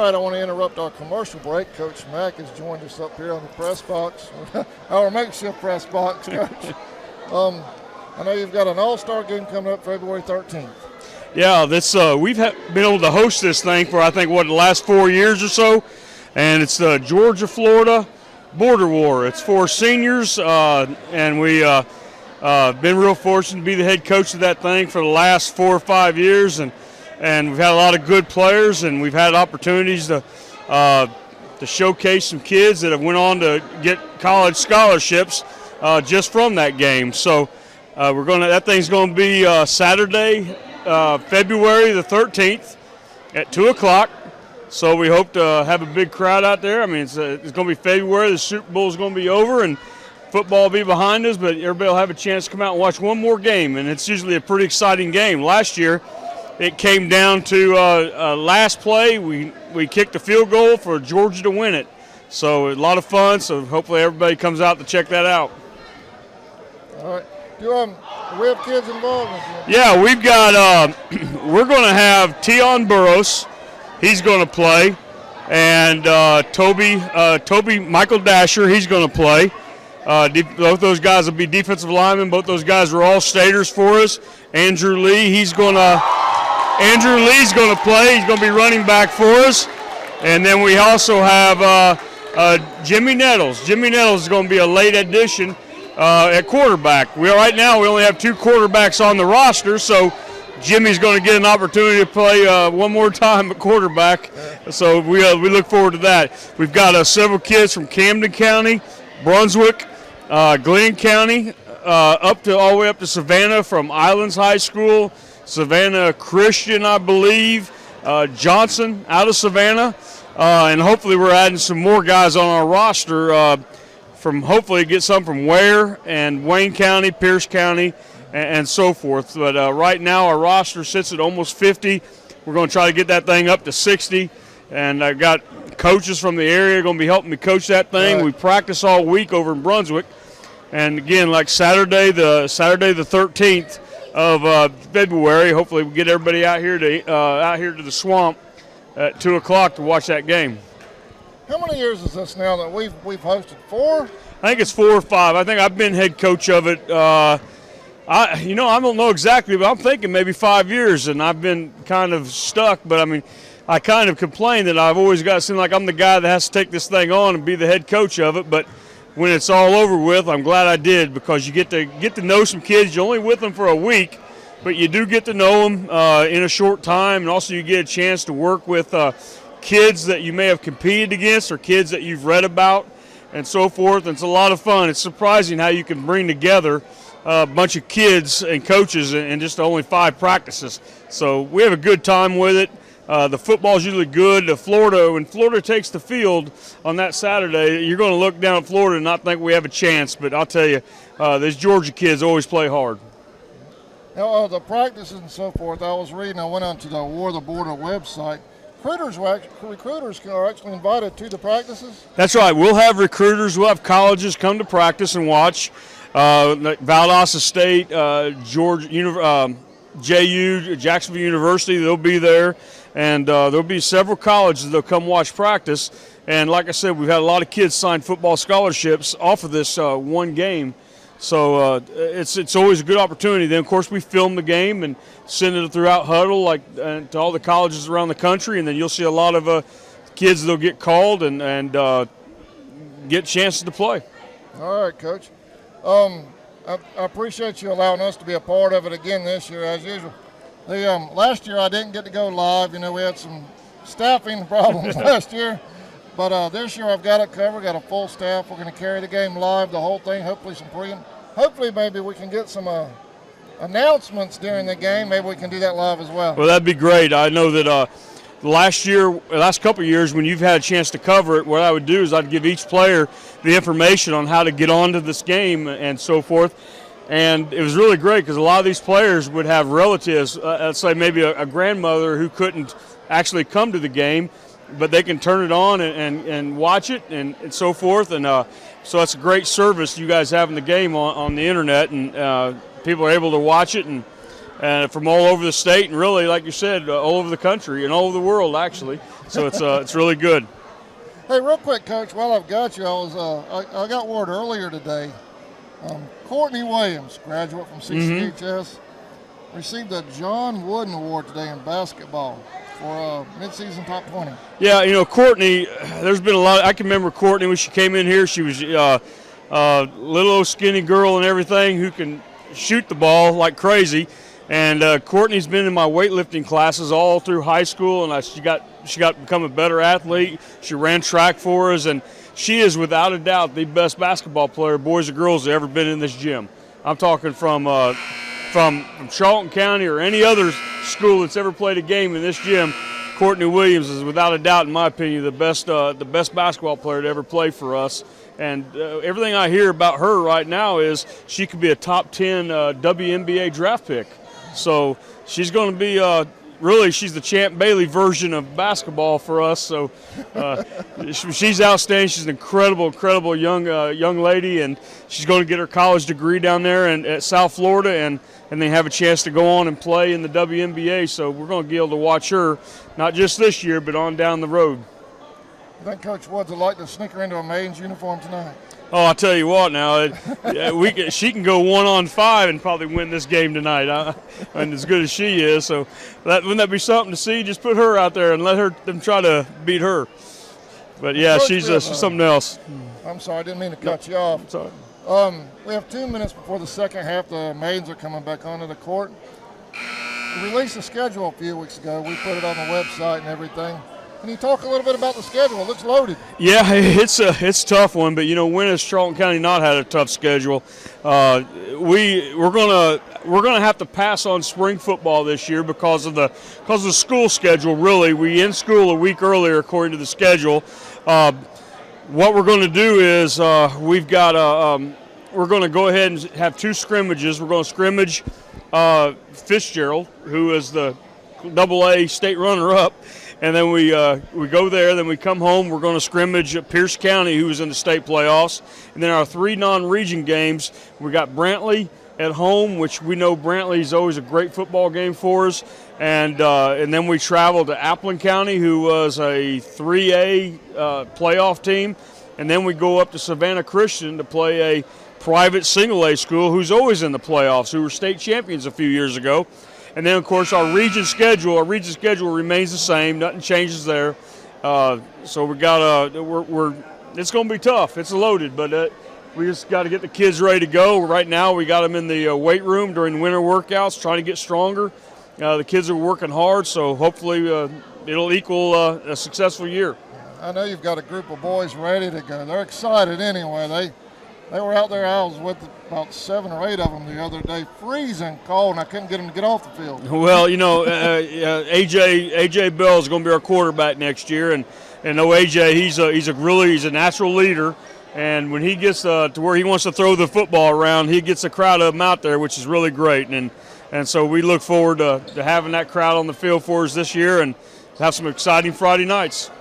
right, I want to interrupt our commercial break. Coach Mack has joined us up here on the press box, our makeshift press box, Coach. I know you've got an all-star game coming up February 13th. Yeah, we've been able to host this thing for, I think, the last 4 years or so, and it's the Georgia-Florida Border War. It's for seniors, and we been real fortunate to be the head coach of that thing for the last 4 or 5 years, and we've had a lot of good players, and we've had opportunities to showcase some kids that have went on to get college scholarships just from that game. So that thing's going to be Saturday, February the 13th at 2 o'clock. So we hope to have a big crowd out there. I mean, it's going to be February. The Super Bowl is going to be over, and football will be behind us, but everybody will have a chance to come out and watch one more game, and it's usually a pretty exciting game. Last year, it came down to last play. We kicked a field goal for Georgia to win it. So a lot of fun, so hopefully everybody comes out to check that out. All right. Do we have kids involved? Yeah, we've got we're going to have Tion Burrows. He's going to play. And Toby Michael Dasher, he's going to play. Both those guys will be defensive linemen. Both those guys are all staters for us. Andrew Lee's going to play. He's going to be running back for us. And then we also have Jimmy Nettles. Jimmy Nettles is going to be a late addition at quarterback. Right now we only have 2 quarterbacks on the roster, so Jimmy's going to get an opportunity to play one more time at quarterback. So we look forward to that. We've got several kids from Camden County, Brunswick, Glenn County, all the way up to Savannah from Islands High School, Savannah Christian, I believe, Johnson out of Savannah, and hopefully we're adding some more guys on our roster hopefully get some from Ware and Wayne County, Pierce County, and so forth. But right now our roster sits at almost 50. We're going to try to get that thing up to 60, and I've got coaches from the area going to be helping me coach that thing. Right. We practice all week over in Brunswick, and again, like Saturday the 13th of February, hopefully we get everybody out here to the swamp at 2 o'clock to watch that game. How many years is this now that we've hosted? 4? I think it's 4 or 5. I think I've been head coach of it. I don't know exactly, but I'm thinking maybe 5 years, and I've been kind of stuck. But I mean, I kind of complain that I've always got to seem like I'm the guy that has to take this thing on and be the head coach of it. But when it's all over with, I'm glad I did, because you get to know some kids. You're only with them for a week, but you do get to know them in a short time, and also you get a chance to work with kids that you may have competed against or kids that you've read about and so forth. And it's a lot of fun. It's surprising how you can bring together a bunch of kids and coaches in just only 5 practices. So we have a good time with it. The football's usually good. When Florida takes the field on that Saturday, you're going to look down at Florida and not think we have a chance. But I'll tell you, those Georgia kids always play hard. Now, the practices and so forth, I went onto the War the Border website. Recruiters are actually invited to the practices? That's right. We'll have recruiters. We'll have colleges come to practice and watch. Like Valdosta State, JU, Jacksonville University, they'll be there. And there'll be several colleges that'll come watch practice. And like I said, we've had a lot of kids sign football scholarships off of this one game. So it's always a good opportunity. Then, of course, we film the game and send it throughout Huddle to all the colleges around the country, and then you'll see a lot of kids that'll get called and get chances to play. All right, Coach. I appreciate you allowing us to be a part of it again this year, as usual. Last year I didn't get to go live. We had some staffing problems last year. But this year I've got it covered, got a full staff. We're going to carry the game live, the whole thing, hopefully maybe we can get some announcements during the game. Maybe we can do that live as well. Well, that'd be great. I know that last couple of years when you've had a chance to cover it, what I would do is I'd give each player the information on how to get onto this game and so forth. And it was really great because a lot of these players would have relatives, let's say maybe a grandmother who couldn't actually come to the game, but they can turn it on and watch it and so forth. And so it's a great service you guys have in the game on the internet, and people are able to watch it and and from all over the state, and really, like you said, all over the country and all over the world, actually. So it's really good. Hey, real quick, Coach, while I've got you, I got word earlier today. Courtney Williams, graduate from CCHS, received a John Wooden Award today in basketball for mid-season top 20. Yeah, Courtney, there's been a lot. I can remember Courtney when she came in here. She was little old skinny girl and everything who can shoot the ball like crazy. And Courtney's been in my weightlifting classes all through high school, and she got become a better athlete. She ran track for us, and she is without a doubt the best basketball player, boys or girls, that ever been in this gym. I'm talking from Charlton County or any other school that's ever played a game in this gym. Courtney Williams is without a doubt, in my opinion, the best basketball player to ever play for us. And everything I hear about her right now is she could be a top 10 WNBA draft pick. So she's going to be really, she's the Champ Bailey version of basketball for us. So she's outstanding. She's an incredible young lady, and she's going to get her college degree down there at South Florida, and then have a chance to go on and play in the WNBA. So we're going to be able to watch her not just this year, but on down the road. You think Coach Woods would like to sneak her into a Maidens uniform tonight? Oh, I'll tell you what now, she can go 1-on-5 and probably win this game tonight, and as good as she is. So wouldn't that be something to see? Just put her out there and let them try to beat her. But, yeah, she's something else. I'm sorry, I didn't mean to cut you off. Sorry. We have 2 minutes before the second half. The Maidens are coming back onto the court. We released the schedule a few weeks ago. We put it on the website and everything. Can you talk a little bit about the schedule? It looks loaded. Yeah, it's a tough one, but when has Charlton County not had a tough schedule? We're gonna have to pass on spring football this year because of the school schedule. Really, we end school a week earlier according to the schedule. What we're going to do is we're going to go ahead and have 2 scrimmages. We're going to scrimmage Fitzgerald, who is the AA state runner-up. And then we go there, then we come home. We're going to scrimmage Pierce County, who is in the state playoffs. And then our 3 non-region games, we got Brantley at home, which we know Brantley is always a great football game for us. And then we travel to Appleton County, who was a 3A playoff team. And then we go up to Savannah Christian to play a private single-A school who's always in the playoffs, who were state champions a few years ago. And then, of course, our region schedule remains the same. Nothing changes there. So we got it's going to be tough. It's loaded, but we just got to get the kids ready to go. Right now, we got them in the weight room during winter workouts, trying to get stronger. The kids are working hard, so hopefully it'll equal a successful year. I know you've got a group of boys ready to go. They're excited anyway. They were out there. I was with about 7 or 8 of them the other day, freezing cold, and I couldn't get them to get off the field. Well, AJ Bell is going to be our quarterback next year, and AJ, he's a natural leader, and when he gets to where he wants to throw the football around, he gets a crowd of them out there, which is really great, and so we look forward to having that crowd on the field for us this year and have some exciting Friday nights.